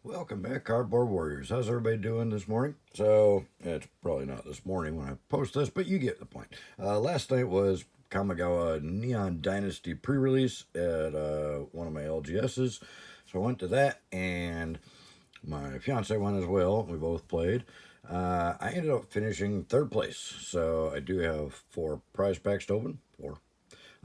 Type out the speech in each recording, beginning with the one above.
Welcome back, Cardboard Warriors. How's everybody doing this morning? So, it's probably not this morning when I post this, but you get the point. Last night was Kamigawa Neon Dynasty Prerelease at one of my LGSs. So I went to that, and my fiance went as well. We both played. I ended up finishing third place. So I do have 4 prize packs to open. 4.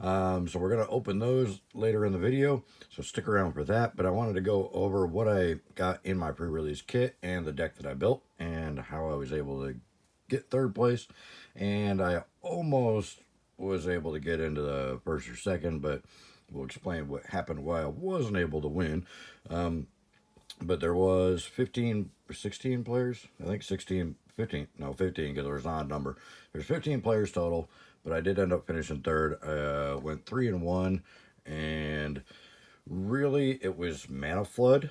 So we're going to open those later in the video, so stick around for that. But I wanted to go over what I got in my pre-release kit and the deck that I built and how I was able to get third place. And I almost was able to get into the first or second, but we'll explain what happened why I wasn't able to win. But there was 15, 16 players, I think 16, 15, no 15 because there was an odd number. There's 15 players total, but I did end up finishing third. I went 3-1, and really it was mana flood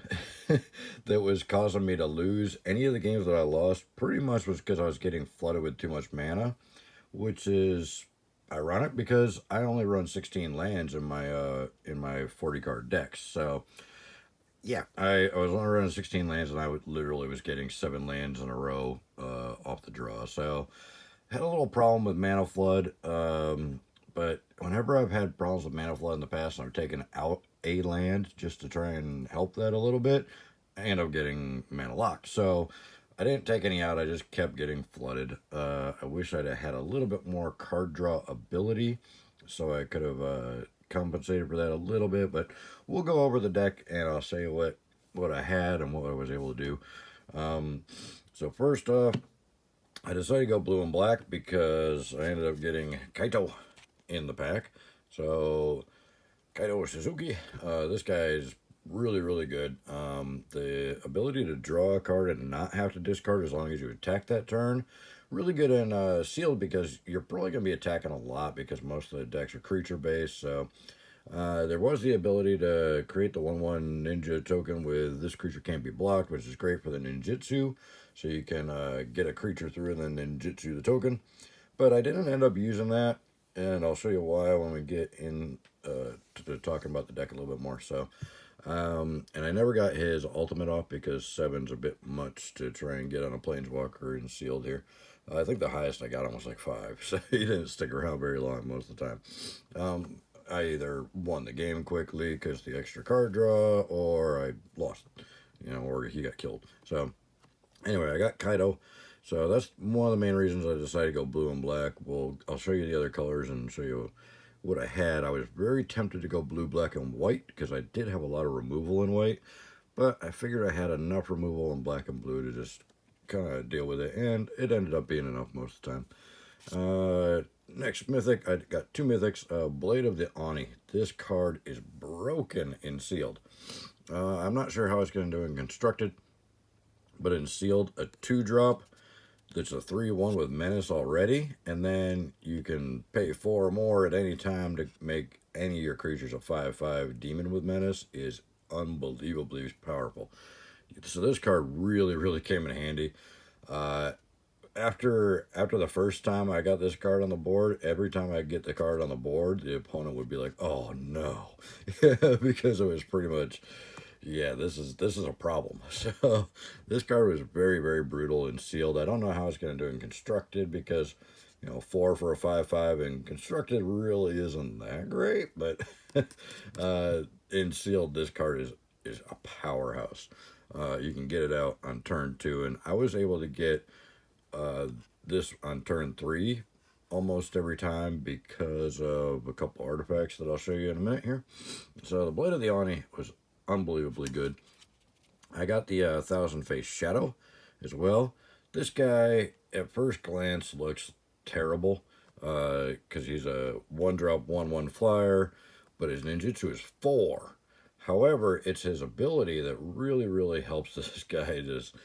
that was causing me to lose. Any of the games that I lost pretty much was because I was getting flooded with too much mana, which is ironic because I only run 16 lands in my 40 card decks. So yeah, I was only running 16 lands, and I literally was getting 7 lands in a row off the draw. So had a little problem with mana flood, but whenever I've had problems with mana flood in the past and I've taken out a land just to try and help that a little bit, I end up getting mana locked. So I didn't take any out, I just kept getting flooded. I wish I'd have had a little bit more card draw ability so I could have compensated for that a little bit, but we'll go over the deck and I'll say what I had and what I was able to do. So first off, I decided to go blue and black because I ended up getting Kaito in the pack. So Kaito Suzuki, this guy is really, really good. The ability to draw a card and not have to discard as long as you attack that turn. Really good in sealed because you're probably going to be attacking a lot because most of the decks are creature based. So there was the ability to create the 1/1 ninja token with this creature can't be blocked, which is great for the ninjutsu. So you can get a creature through and then ninjutsu the token. But I didn't end up using that, and I'll show you why when we get in to talking about the deck a little bit more. So, and I never got his ultimate off because 7's a bit much to try and get on a planeswalker and sealed here. I think the highest I got him was like 5, so he didn't stick around very long most of the time. I either won the game quickly because the extra card draw, or I lost, or he got killed. So anyway, I got Kaito. So that's one of the main reasons I decided to go blue and black. I'll show you the other colors and show you what I had. I was very tempted to go blue, black, and white because I did have a lot of removal in white, but I figured I had enough removal in black and blue to just kind of deal with it, and it ended up being enough most of the time. Next mythic, I got 2 mythics. Blade of the Oni. This card is broken in sealed. I'm not sure how it's going to do in constructed, but in sealed, a 2-drop that's a 3/1 with menace already, and then you can pay 4 or more at any time to make any of your creatures a 5/5 demon with menace is unbelievably powerful. So this card really, really came in handy. After the first time I got this card on the board, every time I get the card on the board, the opponent would be like, "Oh no," because it was pretty much, yeah, this is a problem. So this card was very, very brutal and sealed. I don't know how it's going to do in constructed because 4 for a 5/5 and constructed really isn't that great, but in sealed this card is a powerhouse. You can get it out on turn 2, and I was able to get this on turn 3 almost every time because of a couple artifacts that I'll show you in a minute here. So the Blade of the Oni was unbelievably good. I got the Thousand Face Shadow as well. This guy at first glance looks terrible because he's a 1-drop 1/1 flyer, but his ninjutsu is 4. However, it's his ability that really, really helps this guy just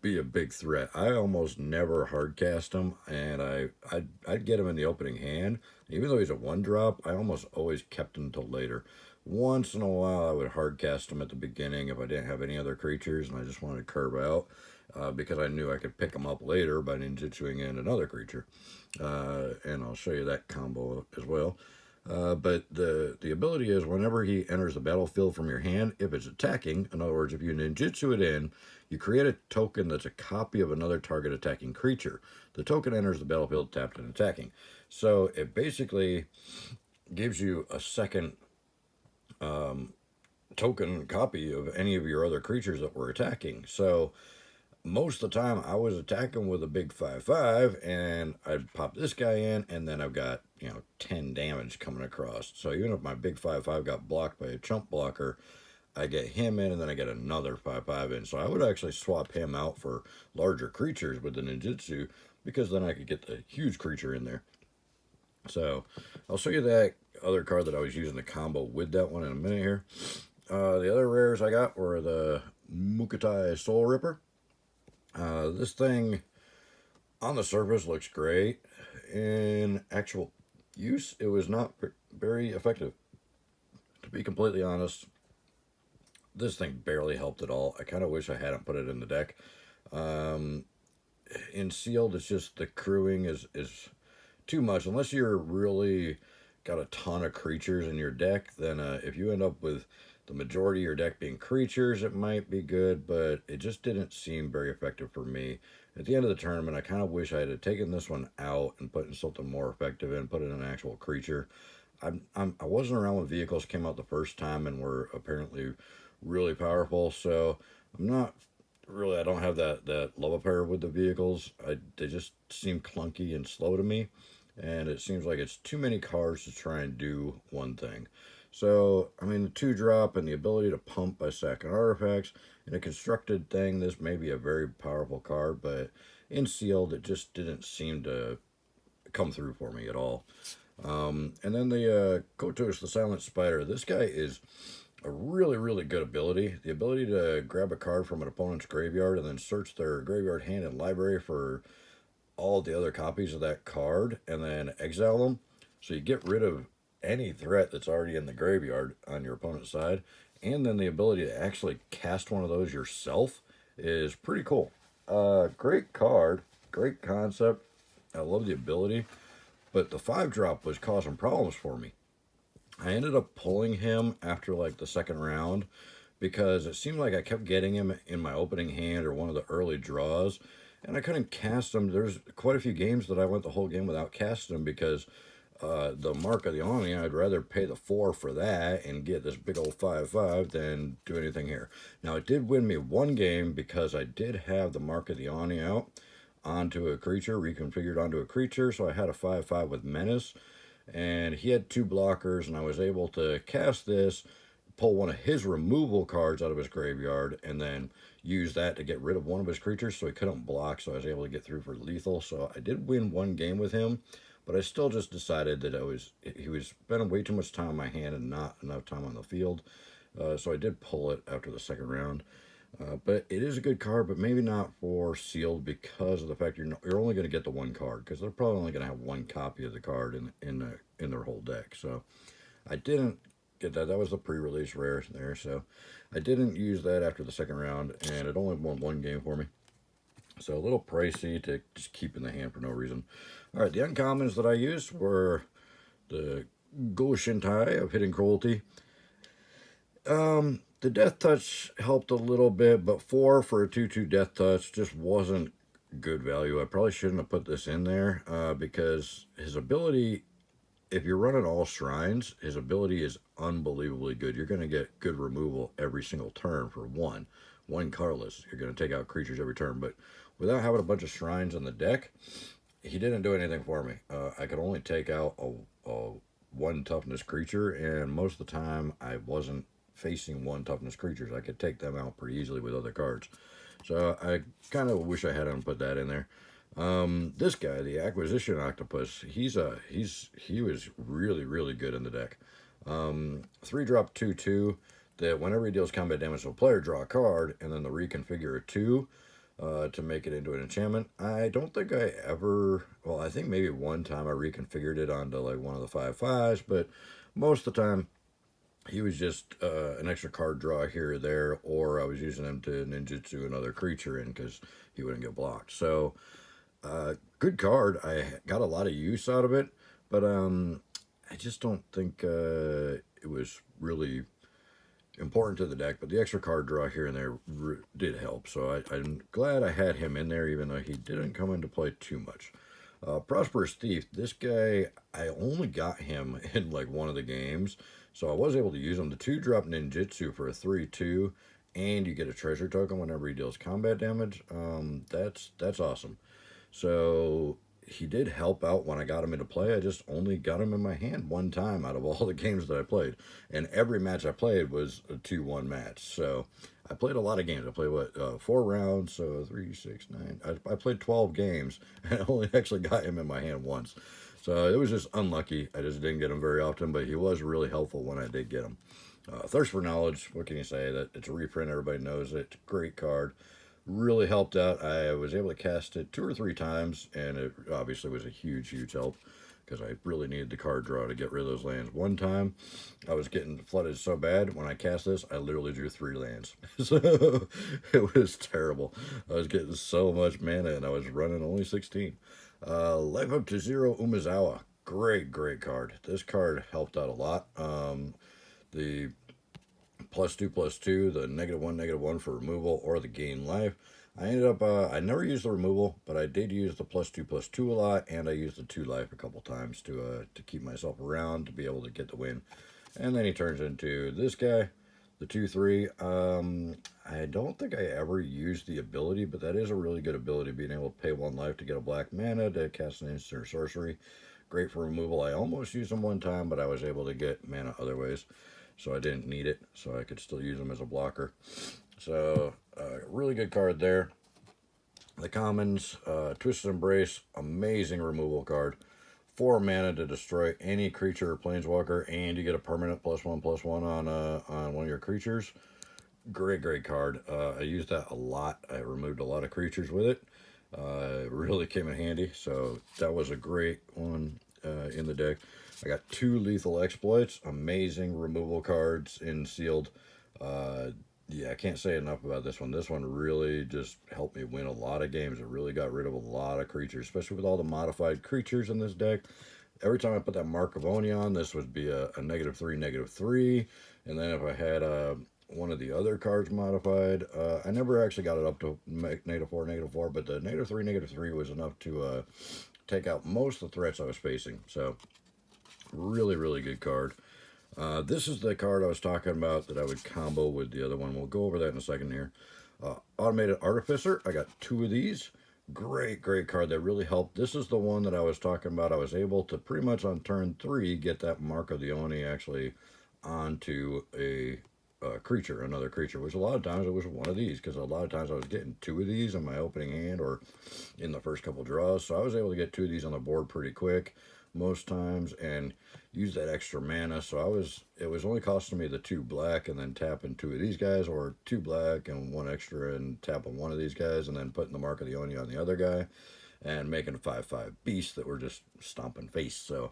be a big threat. I almost never hard cast him, and I'd get him in the opening hand. Even though he's a 1-drop, I almost always kept him till later. Once in a while, I would hard cast him at the beginning if I didn't have any other creatures and I just wanted to curve out, because I knew I could pick him up later by ninjutsuing in another creature. And I'll show you that combo as well. But the ability is whenever he enters the battlefield from your hand, if it's attacking, in other words, if you ninjutsu it in, you create a token that's a copy of another target attacking creature. The token enters the battlefield tapped and attacking. So it basically gives you a second token copy of any of your other creatures that were attacking. So most of the time I was attacking with a big 5/5 and I'd pop this guy in and then I've got, 10 damage coming across. So even if my big 5/5 got blocked by a chump blocker, I get him in and then I get another 5/5 in. So I would actually swap him out for larger creatures with the ninjutsu because then I could get the huge creature in there. So I'll show you that other card that I was using the combo with that one in a minute here. The other rares I got were the Mukatai Soul Ripper. This thing on the surface looks great. In actual use, it was not very effective. To be completely honest, this thing barely helped at all. I kind of wish I hadn't put it in the deck. In sealed, it's just the crewing is too much. Unless you're really got a ton of creatures in your deck, then if you end up with the majority of your deck being creatures, it might be good, but it just didn't seem very effective for me. At the end of the tournament, I kind of wish I had taken this one out and put in something more effective and put in an actual creature. I wasn't around when vehicles came out the first time and were apparently really powerful, so I'm not really, I don't have that love affair with the vehicles. They just seem clunky and slow to me, and it seems like it's too many cards to try and do one thing. So, I mean, the 2-drop and the ability to pump by sacking artifacts in a constructed thing, this may be a very powerful card, but in sealed, it just didn't seem to come through for me at all. And then the Kotos, the Silent Spider. This guy is a really, really good ability. The ability to grab a card from an opponent's graveyard and then search their graveyard, hand, and library for all the other copies of that card and then exile them. So you get rid of any threat that's already in the graveyard on your opponent's side. And then the ability to actually cast one of those yourself is pretty cool. Great card, great concept. I love the ability. But the 5-drop was causing problems for me. I ended up pulling him after like the second round because it seemed like I kept getting him in my opening hand or one of the early draws, and I couldn't cast him. There's quite a few games that I went the whole game without casting him because the Mark of the Oni, I'd rather pay the 4 for that and get this big old 5/5 than do anything here. Now, it did win me one game because I did have the Mark of the Oni out onto a creature, reconfigured onto a creature, so I had a 5/5 with Menace, and he had 2 blockers, and I was able to cast this, pull one of his removal cards out of his graveyard, and then use that to get rid of one of his creatures so he couldn't block, so I was able to get through for lethal. So I did win one game with him, but I still just decided that he was spending way too much time in my hand and not enough time on the field. So I did pull it after the second round. But it is a good card, but maybe not for sealed because of the fact you're only going to get the one card because they're probably only going to have one copy of the card in their whole deck. So I didn't get that. That was the pre-release rare there. So I didn't use that after the second round, and it only won one game for me. So a little pricey to just keep in the hand for no reason. All right, the uncommons that I used were the Goshintai of Hidden Cruelty. The Death Touch helped a little bit, but 4 for a 2/2 Death Touch just wasn't good value. I probably shouldn't have put this in there because his ability, if you're running all shrines, his ability is unbelievably good. You're going to get good removal every single turn for one colorless. You're going to take out creatures every turn, but without having a bunch of shrines in the deck, he didn't do anything for me. I could only take out a 1 toughness creature, and most of the time I wasn't facing 1 toughness creatures. I could take them out pretty easily with other cards. So I kind of wish I hadn't put that in there. This guy, the Acquisition Octopus, he was really, really good in the deck. 3-drop 2/2 that whenever he deals combat damage to a player, draw a card, and then the reconfigure a 2 to make it into an enchantment. I don't think I ever, well, I think maybe one time I reconfigured it onto like one of the 5/5s, but most of the time he was just an extra card draw here or there, or I was using him to ninjutsu another creature in because he wouldn't get blocked. So, good card. I got a lot of use out of it, but I just don't think it was really important to the deck, but the extra card draw here and there did help. So I'm glad I had him in there, even though he didn't come into play too much. Prosperous Thief, this guy, I only got him in like one of the games, so I was able to use him. The 2-drop ninjutsu for a 3/2, and you get a treasure token whenever he deals combat damage. That's awesome. So he did help out when I got him into play. I just only got him in my hand one time out of all the games that I played. And every match I played was a 2-1 match. So I played a lot of games. I played, 4 rounds, so 3, 6, 9. I played 12 games, and I only actually got him in my hand once. So it was just unlucky. I just didn't get him very often, but he was really helpful when I did get him. Thirst for Knowledge, what can you say? That it's a reprint, everybody knows it. It's a great card. Really helped out. I was able to cast it 2 or 3 times, and it obviously was a huge help because I really needed the card draw to get rid of those lands. One time, I was getting flooded so bad, when I cast this, I literally drew 3 lands. So it was terrible. I was getting so much mana, and I was running only 16. Life Up to Zero Umezawa. Great card. This card helped out a lot. The +2/+2, the -1/-1 for removal, or the gain life. I ended up, I never used the removal, but I did use the +2/+2 a lot, and I used the 2 life a couple times to keep myself around to be able to get the win. And then he turns into this guy, the 2/3. I don't think I ever used the ability, but that is a really good ability, being able to pay 1 life to get a black mana to cast an instant or sorcery. Great for removal. I almost used him one time, but I was able to get mana other ways, so I didn't need it, so I could still use them as a blocker. So, really good card there. The commons, Twisted Embrace, amazing removal card. 4 mana to destroy any creature or planeswalker, and you get a permanent +1/+1 on one of your creatures. Great card. I used that a lot. I removed a lot of creatures with it. It really came in handy, so that was a great one in the deck. I got 2 Lethal Exploits, amazing removal cards in sealed. Yeah, I can't say enough about this one. This one really just helped me win a lot of games. It really got rid of a lot of creatures, especially with all the modified creatures in this deck. Every time I put that Mark of Oni on, this would be a -3/-3. And then if I had one of the other cards modified, I never actually got it up to -4/-4, but the -3/-3 was enough to take out most of the threats I was facing. So really good card. This is the card I was talking about that I would combo with the other one. We'll go over that in a second here. Automated Artificer. I got 2 of these. Great card that really helped. This is the one that I was talking about. I was able to pretty much on turn 3 get that Mark of the Oni actually onto a creature, another creature, which a lot of times it was one of these, because a lot of times I was getting 2 of these in my opening hand or in the first couple draws. So I was able to get 2 of these on the board pretty quick most times and use that extra mana. So it was only costing me the 2 black and then tapping 2 of these guys, or 2 black and 1 extra and tapping 1 of these guys, and then putting the Mark of the Oni on the other guy and making a 5/5 beast that were just stomping face. So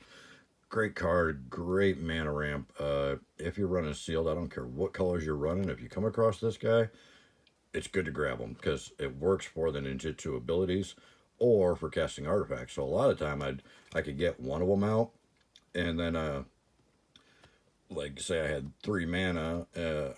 great card, great mana ramp. If you're running sealed, I don't care what colors you're running, if you come across this guy, it's good to grab them because it works for the ninjutsu abilities or for casting artifacts. So a lot of the time I could get one of them out, and then like say I had 3 mana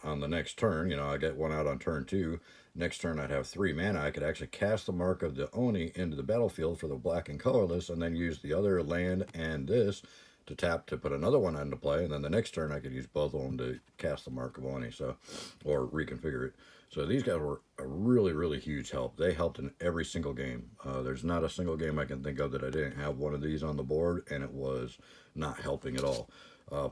on the next turn. I get one out on turn 2. Next turn I'd have 3 mana. I could actually cast the Mark of the Oni into the battlefield for the black and colorless, and then use the other land and this to tap to put another one into play, and then the next turn I could use both of them to cast the Mark of Oni, or reconfigure it. So these guys were a really huge help. They helped in every single game. There's not a single game I can think of that I didn't have one of these on the board and it was not helping at all.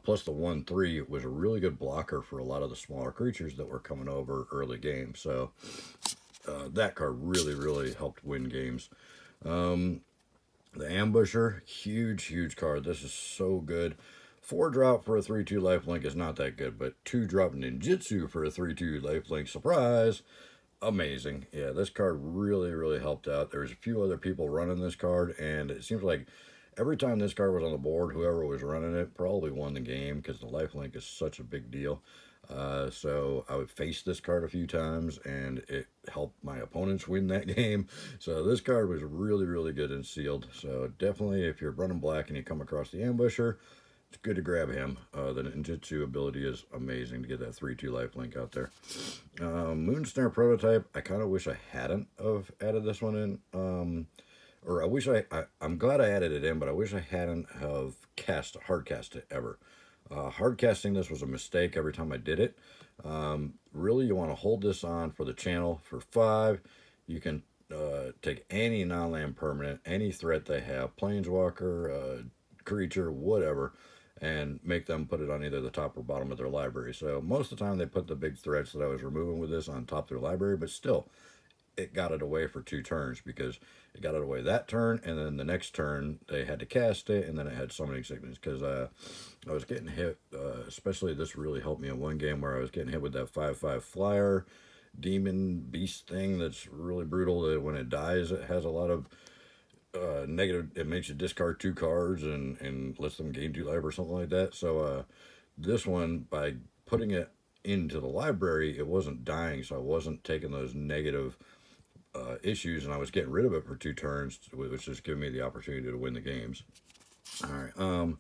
Plus the 1/3 was a really good blocker for a lot of the smaller creatures that were coming over early game. So that card really helped win games. The Ambusher, huge card. This is so good. 4-drop for a 3/2 lifelink is not that good, but 2-drop ninjutsu for a 3/2 lifelink, surprise, amazing. Yeah, this card really helped out. There's a few other people running this card, and it seems like every time this card was on the board, whoever was running it probably won the game because the lifelink is such a big deal. So I would face this card a few times, and it helped my opponents win that game. So this card was really good in sealed. So definitely, if you're running black and you come across the Ambusher, it's good to grab him. The ninjutsu ability is amazing to get that 3-2 lifelink out there. Moonsnare prototype, I kind of wish I hadn't have added this one in. Or I wish I'm glad I added it in, but I wish I hadn't have hard cast it ever. Hard casting this was a mistake every time I did it. Really, you want to hold this on for the channel for 5. You can take any non-land permanent, any threat they have, planeswalker, creature, whatever, and make them put it on either the top or bottom of their library. So most of the time they put the big threats that I was removing with this on top of their library, but still, it got it away for 2 turns because it got it away that turn, and then the next turn they had to cast it, and then it had summoning sickness because I was getting hit. Especially this really helped me in one game where I was getting hit with that 5/5 flyer demon beast thing that's really brutal. That when it dies, it has a lot of negative. It makes you discard 2 cards and lets them gain 2 life or something like that. So this one, by putting it into the library, it wasn't dying, so I wasn't taking those negative issues, and I was getting rid of it for 2 turns, which just giving me the opportunity to win the games. All right,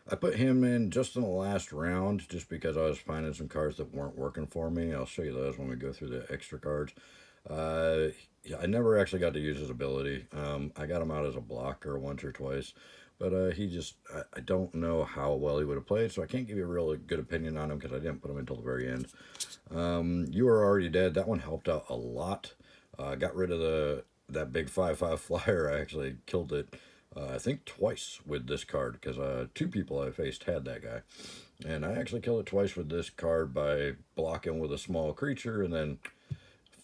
I put him in just in the last round just because I was finding some cards that weren't working for me. I'll show you those when we go through the extra cards. Yeah, I never actually got to use his ability. I got him out as a blocker once or twice, but he just, I don't know how well he would have played, so I can't give you a really good opinion on him because I didn't put him until the very end. You Are Already Dead, that one helped out a lot. Got rid of that big 5/5 flyer. I actually killed it, I think twice with this card because 2 people I faced had that guy. And I actually killed it twice with this card by blocking with a small creature and then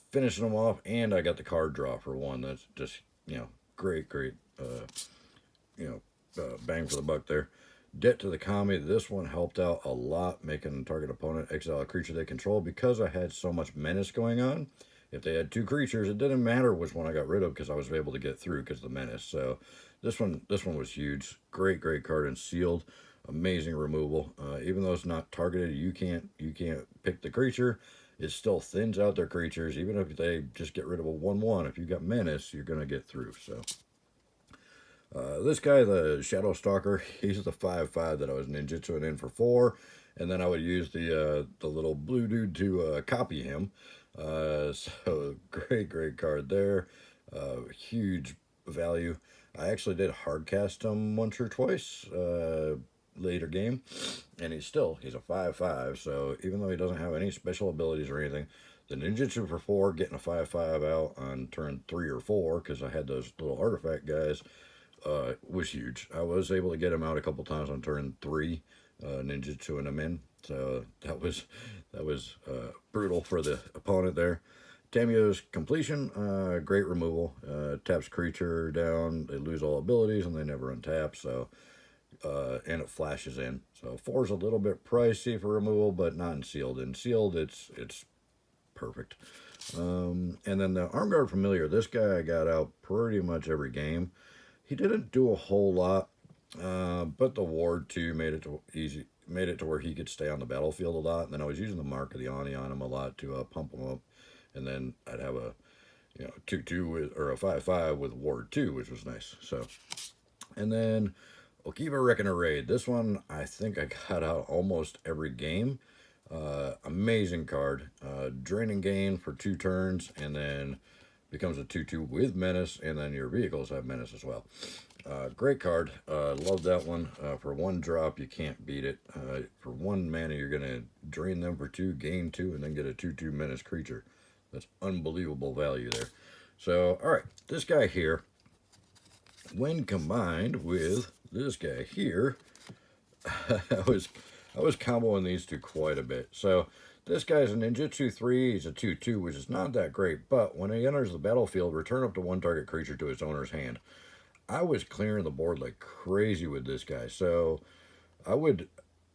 finishing them off, and I got the card draw for 1. That's just, great, bang for the buck there. Debt to the Kami, this one helped out a lot, making the target opponent exile a creature they control because I had so much menace going on. If they had 2 creatures, it didn't matter which one I got rid of because I was able to get through because of the menace. So this one was huge. Great card and sealed. Amazing removal. Even though it's not targeted, you can't pick the creature. It still thins out their creatures. Even if they just get rid of a 1/1, if you got menace, you're gonna get through. So this guy, the Shadow Stalker, he's the 5/5 that I was ninjutsuing in for 4, and then I would use the little blue dude to copy him. So great card there. Huge value. I actually did hard cast him once or twice later game, and he's a 5/5. So even though he doesn't have any special abilities or anything, the ninjutsu for 4, getting a 5/5 out on turn 3 or 4 because I had those little artifact guys was huge. I was able to get him out a couple times on turn 3, ninjutsuing him in. So that was brutal for the opponent there. Tamio's Completion, great removal. Taps creature down, they lose all abilities, and they never untap. So and it flashes in. So 4 is a little bit pricey for removal, but not in sealed. In sealed, it's perfect. And then the Arm Guard Familiar, this guy I got out pretty much every game. He didn't do a whole lot, but the Ward 2 made it to where he could stay on the battlefield a lot. And then I was using the Mark of the Ani on him a lot to pump him up. And then I'd have a 2/2 or a 5/5 with Ward 2, which was nice. So, and then Okiva Reckoner Raid. This one I think I got out almost every game. Amazing card. Draining Gain for 2 turns, and then becomes a 2/2 with menace, and then your vehicles have menace as well. Great card. Love that one. For 1 drop, you can't beat it. For 1 mana, you're going to drain them for 2, gain 2, and then get a 2/2 menace creature. That's unbelievable value there. So, all right, this guy here, when combined with this guy here, I was comboing these 2 quite a bit. So this guy's a ninjutsu 3. He's a 2/2, which is not that great. But when he enters the battlefield, return up to 1 target creature to its owner's hand. I was clearing the board like crazy with this guy. So I would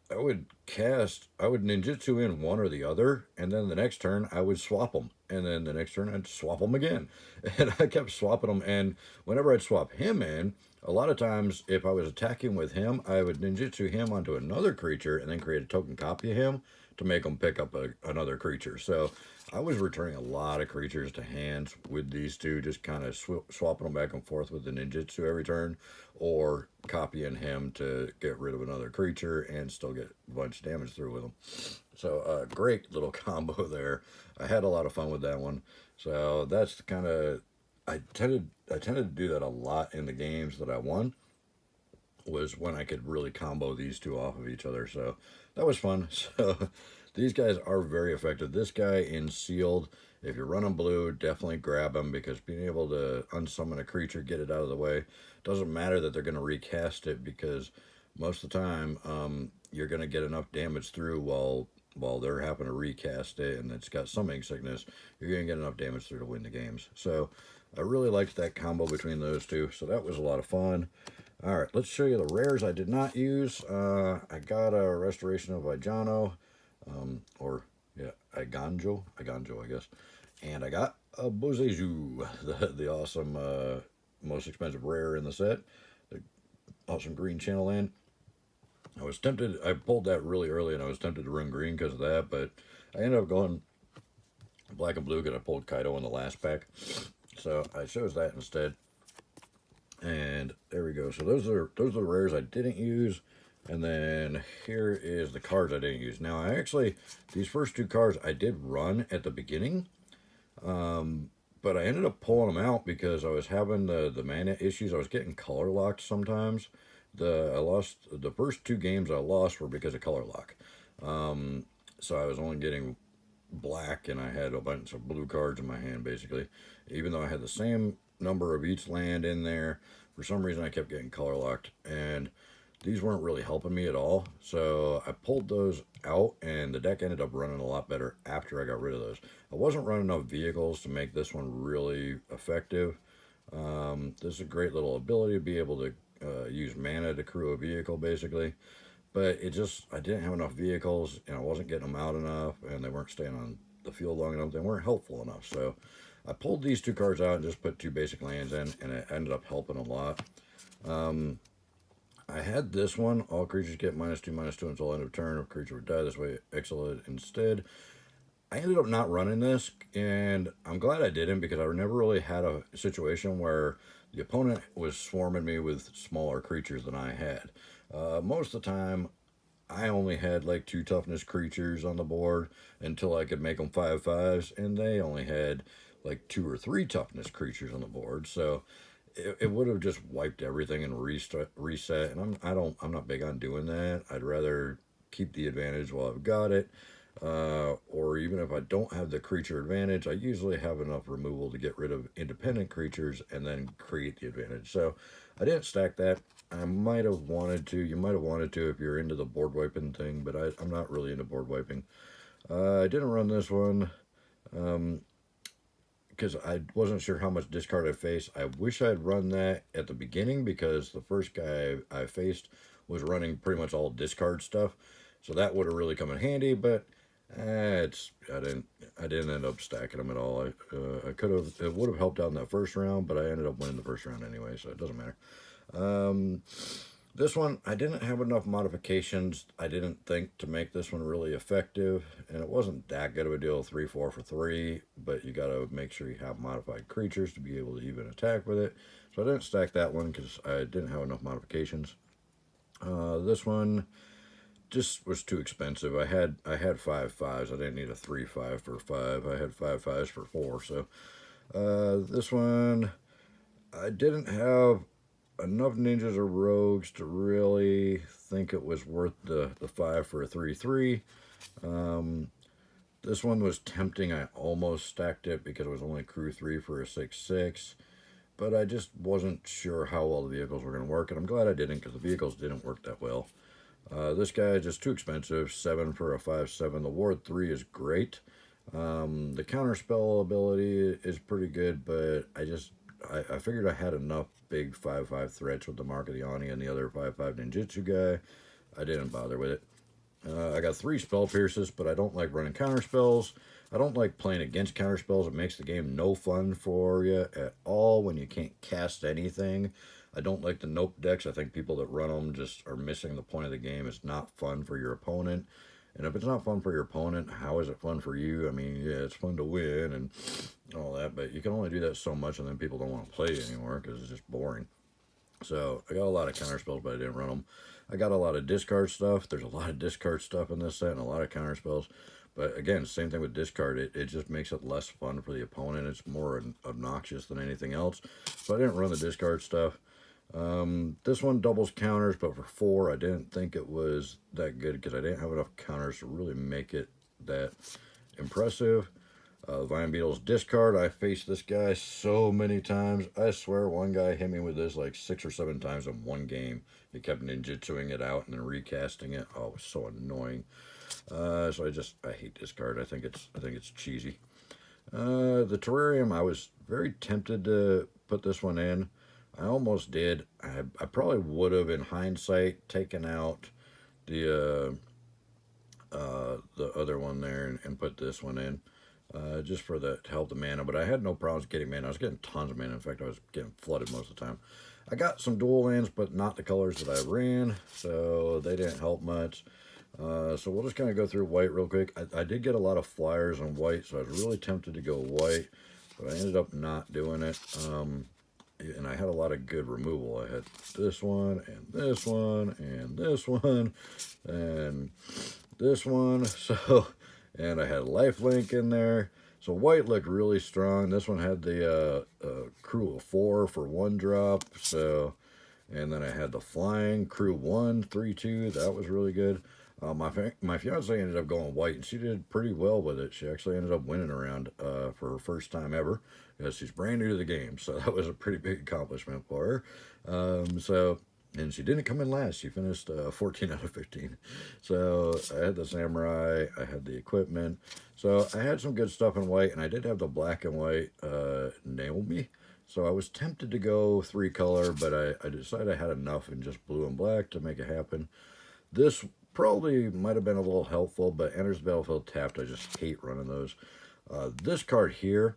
ninjutsu in 1 or the other, and then the next turn I would swap them, and then the next turn I'd swap them again, and I kept swapping them. And whenever I'd swap him in, a lot of times if I was attacking with him, I would ninjutsu him onto another creature and then create a token copy of him to make him pick up another creature. So I was returning a lot of creatures to hands with these two, just kind of swapping them back and forth with the ninjutsu every turn, or copying him to get rid of another creature and still get a bunch of damage through with him. So great little combo there. I had a lot of fun with that one. So that's the kind of I tended to do that a lot in the games that I won, was when I could really combo these two off of each other. So that was fun. So these guys are very effective. This guy in sealed, if you're running blue, definitely grab him, because being able to unsummon a creature, get it out of the way, doesn't matter that they're going to recast it, because most of the time you're going to get enough damage through while they're having to recast it, and it's got summoning sickness, you're going to get enough damage through to win the games. So I really liked that combo between those two. So that was a lot of fun. All right, let's show you the rares I did not use. I got a Restoration of Ijano, Iganjo, I guess. And I got a Boseiju, the awesome, most expensive rare in the set. The awesome green channel land. I was tempted, I pulled that really early, and I was tempted to run green because of that, but I ended up going black and blue because I pulled Kaido in the last pack. So I chose that instead. And there we go. So those are the rares I didn't use. And then here is the cards I didn't use. Now, these first two cards I did run at the beginning. But I ended up pulling them out because I was having the mana issues. I was getting color locked sometimes. The first two games I lost were because of color lock. So I was only getting black, and I had a bunch of blue cards in my hand, basically. Even though I had the same number of each land in there, for some reason I kept getting color locked, and these weren't really helping me at all. So I pulled those out, and the deck ended up running a lot better after I got rid of those. I wasn't running enough vehicles to make this one really effective. This is a great little ability to be able to use mana to crew a vehicle, basically. But I didn't have enough vehicles, and I wasn't getting them out enough, and they weren't staying on the field long enough. They weren't helpful enough. So I pulled these two cards out and just put two basic lands in, and it ended up helping a lot. I had this one. All creatures get -2/-2 until end of turn. If a creature would die this way, exile it instead. I ended up not running this, and I'm glad I didn't, because I never really had a situation where the opponent was swarming me with smaller creatures than I had. Most of the time, I only had like 2 toughness creatures on the board until I could make them 5/5s, and they only had like 2 or 3 toughness creatures on the board. So it would have just wiped everything and reset. And I'm not big on doing that. I'd rather keep the advantage while I've got it. Or even if I don't have the creature advantage, I usually have enough removal to get rid of independent creatures and then create the advantage. So I didn't stack that. I might have wanted to. You might have wanted to if you're into the board wiping thing, but I'm not really into board wiping. I didn't run this one because I wasn't sure how much discard I faced. I wish I had run that at the beginning, because the first guy I faced was running pretty much all discard stuff. So that would have really come in handy, but I didn't end up stacking them at all. I could have. It would have helped out in that first round, but I ended up winning the first round anyway, so it doesn't matter. This one, I didn't have enough modifications, I didn't think, to make this one really effective, and it wasn't that good of a deal, 3/4 for 3, but you got to make sure you have modified creatures to be able to even attack with it. So I didn't stack that one because I didn't have enough modifications. This one just was too expensive. I had 5/5s. I didn't need a 3/5 for 5. I had 5/5s for 4. So this one, I didn't have enough ninjas or rogues to really think it was worth the 5 for a 3/3. This one was tempting. I almost stacked it because it was only crew 3 for a 6/6. But I just wasn't sure how well the vehicles were going to work, and I'm glad I didn't, because the vehicles didn't work that well. This guy is just too expensive. 7 for a 5/7. The ward 3 is great. The counterspell ability is pretty good, but I figured I had enough big 5/5 threats with the Mark of the Ani and the other 5/5 ninjutsu guy. I didn't bother with it. I got 3 spell pierces, but I don't like running counterspells. I don't like playing against counterspells. It makes the game no fun for you at all when you can't cast anything. I don't like the nope decks. I think people that run them just are missing the point of the game. It's not fun for your opponent. And if it's not fun for your opponent, how is it fun for you? I mean, yeah, it's fun to win and all that, but you can only do that so much, and then people don't want to play anymore because it's just boring. So I got a lot of counter spells, but I didn't run them. I got a lot of discard stuff. There's a lot of discard stuff in this set and a lot of counter spells. But again, same thing with discard. It just makes it less fun for the opponent. It's more obnoxious than anything else. So I didn't run the discard stuff. This one doubles counters, but for 4, I didn't think it was that good because I didn't have enough counters to really make it that impressive. Vine Beetle's discard. I faced this guy so many times. I swear one guy hit me with this like 6 or 7 times in one game. He kept ninjutsuing it out and then recasting it. Oh, it was so annoying. So I hate discard. I think it's cheesy. The terrarium, I was very tempted to put this one in. I almost did. I probably would have, in hindsight, taken out the other one there and put this one in. Just for to help the mana, but I had no problems getting mana. I was getting tons of mana. In fact, I was getting flooded most of the time. I got some dual lands, but not the colors that I ran, so they didn't help much. So we'll just kind of go through white real quick. I did get a lot of flyers on white, so I was really tempted to go white, but I ended up not doing it. And I had a lot of good removal. I had this one, and this one, and this one, and this one, so... And I had lifelink in there. So white looked really strong. This one had the crew of 4 for 1 drop. So, and then I had the flying crew 1, 3, 2. That was really good. My fiance ended up going white, and she did pretty well with it. She actually ended up winning around for her first time ever, because she's brand new to the game. So that was a pretty big accomplishment for her. And she didn't come in last. She finished 14 out of 15. So I had the samurai. I had the equipment. So I had some good stuff in white, and I did have the black and white Naomi. So I was tempted to go 3 color, but I decided I had enough in just blue and black to make it happen. This probably might have been a little helpful, but enters the battlefield tapped. I just hate running those. This card here,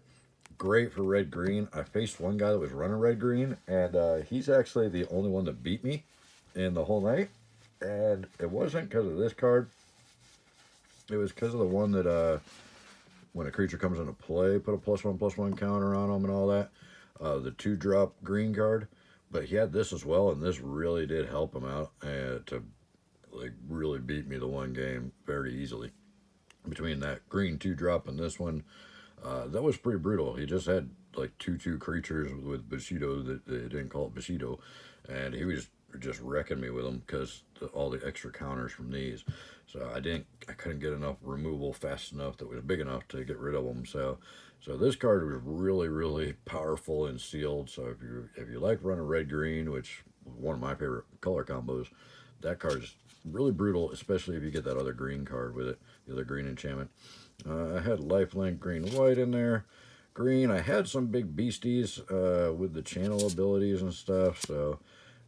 great for red-green. I faced one guy that was running red-green, and he's actually the only one that beat me in the whole night. And it wasn't because of this card. It was because of the one that, when a creature comes into play, put a +1/+1 counter on him and all that. The 2-drop green card. But he had this as well, and this really did help him out to like really beat me the one game very easily. Between that green 2-drop and this one, that was pretty brutal. He just had like 2/2 creatures with Bushido that they didn't call it Bushido, and he was just wrecking me with them because all the extra counters from these. So I couldn't get enough removal fast enough that was big enough to get rid of them. So this card was really powerful and sealed. So if you like running red green, which was one of my favorite color combos, that card's really brutal, especially if you get that other green card with it, the other green enchantment. I had lifelink green white in there. Green, I had some big beasties with the channel abilities and stuff, so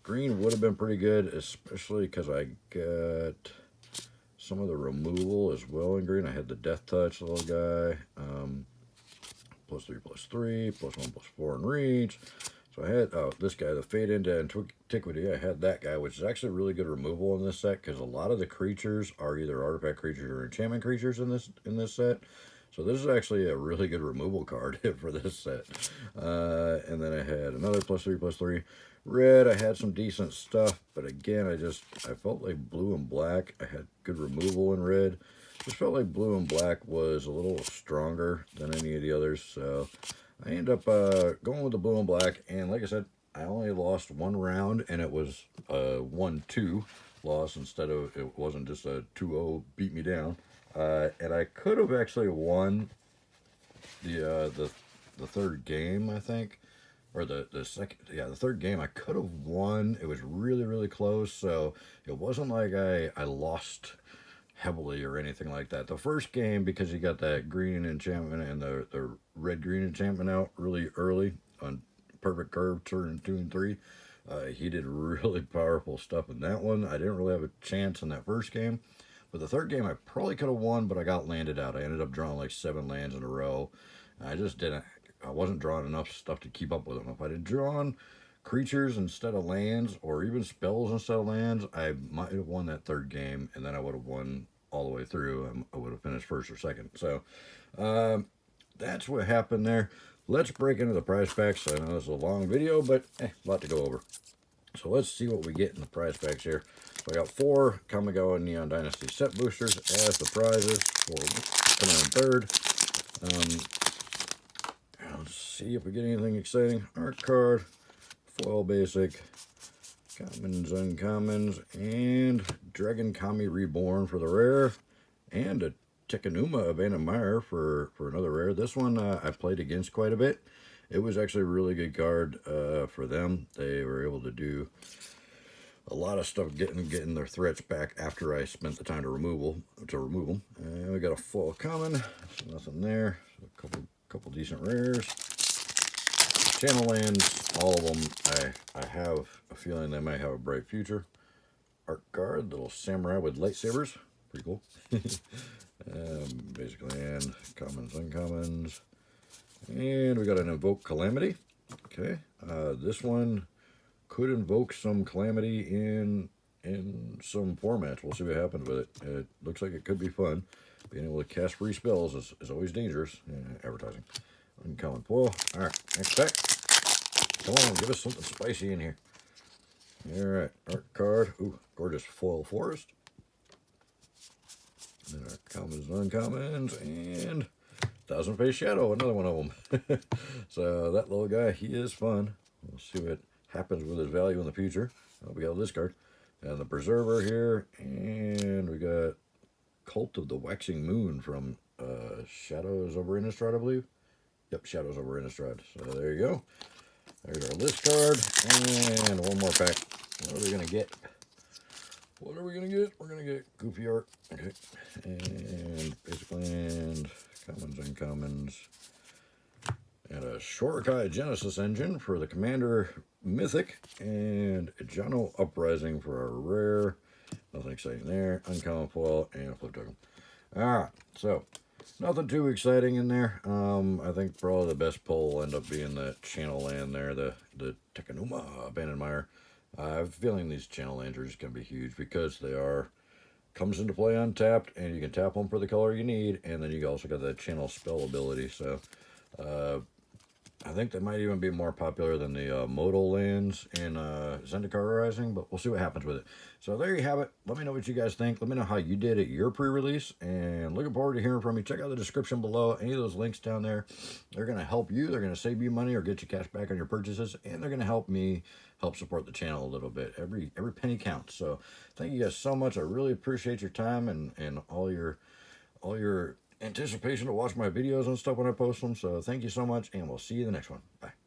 green would have been pretty good, especially because I got some of the removal as well in green. I had the Death Touch little guy, +3/+3, +1/+4 in reach. So I had, this guy, the Fade into Antiquity. I had that guy, which is actually really good removal in this set, because a lot of the creatures are either artifact creatures or enchantment creatures in this set. So this is actually a really good removal card for this set. And then I had another +3/+3. Red, I had some decent stuff, but again, I felt like blue and black. I had good removal in red. Just felt like blue and black was a little stronger than any of the others, so I ended up going with the blue and black, and like I said, I only lost 1 round, and it was a 1-2 loss instead of, it wasn't just a 2-0 beat me down. And I could have actually won the third game, I think, or the third game. I could have won. It was really close, so it wasn't like I lost heavily or anything like that. The first game, because you got that green enchantment and the red-green enchantment out really early on perfect curve turn 2 and 3, he did really powerful stuff in that one. I didn't really have a chance in that first game, but the third game I probably could have won, but I got landed out. I ended up drawing like 7 lands in a row. I wasn't drawing enough stuff to keep up with them. If I'd have drawn creatures instead of lands, or even spells instead of lands, I might have won that third game, and then I would have won all the way through, I would have finished first or second. So that's what happened there. Let's break into the prize packs. I know this is a long video, but a lot to go over. So let's see what we get in the prize packs here. So I got 4 Kamigawa Neon Dynasty set boosters as the prizes for coming in third. Let's see if we get anything exciting. Art card, foil basic, commons, uncommons, and Dragon Kami Reborn for the rare, and a Tekanuma Abandoned Mire for another rare. This one I played against quite a bit. It was actually a really good card for them. They were able to do a lot of stuff getting their threats back after I spent the time to remove them. And we got a full common, so nothing there. So a couple decent rares. Channel lands, all of them. I have a feeling they might have a bright future. Art card, little samurai with lightsabers, pretty cool. Basically, and commons, uncommons, and we got an Invoke Calamity. Okay, this one could invoke some Calamity in some formats. We'll see what happens with it. It looks like it could be fun. Being able to cast free spells is always dangerous. Advertising. Uncommon foil. All right, next pack. Come on, give us something spicy in here. All right, art card. Ooh, gorgeous foil forest. And our commons and uncommons, and Thousand Face Shadow, another one of them. So that little guy, he is fun. We'll see what happens with his value in the future. We got this card. And the Preserver here, and we got Cult of the Waxing Moon from Shadows over Innistrad, I believe. Yep, Shadows over Innistrad. So there you go. There's our list card, and one more pack. What are we going to get? What are we going to get? We're going to get Goofy Art. Okay. And Basic Land, Commons, Uncommons, and a Shorikai Genesis Engine for the Commander Mythic, and a Jano Uprising for our rare. Nothing exciting there. Uncommon foil, and a flip token. Alright, so nothing too exciting in there. I think probably the best pull will end up being that Channel Land there, the Tekanuma Abandoned Mire. I have a feeling these Channel Lands are just going to be huge because they comes into play untapped, and you can tap them for the color you need, and then you also got that channel spell ability. So I think they might even be more popular than the modal lands in Zendikar Rising, but we'll see what happens with it. So there you have it. Let me know what you guys think. Let me know how you did at your pre-release, and looking forward to hearing from you. Check out the description below. Any of those links down there, they're going to help you. They're going to save you money or get you cash back on your purchases, and they're going to help me help support the channel a little bit. Every penny counts. So thank you guys so much. I really appreciate your time and all your anticipation to watch my videos and stuff when I post them. So thank you so much, and we'll see you in the next one. Bye.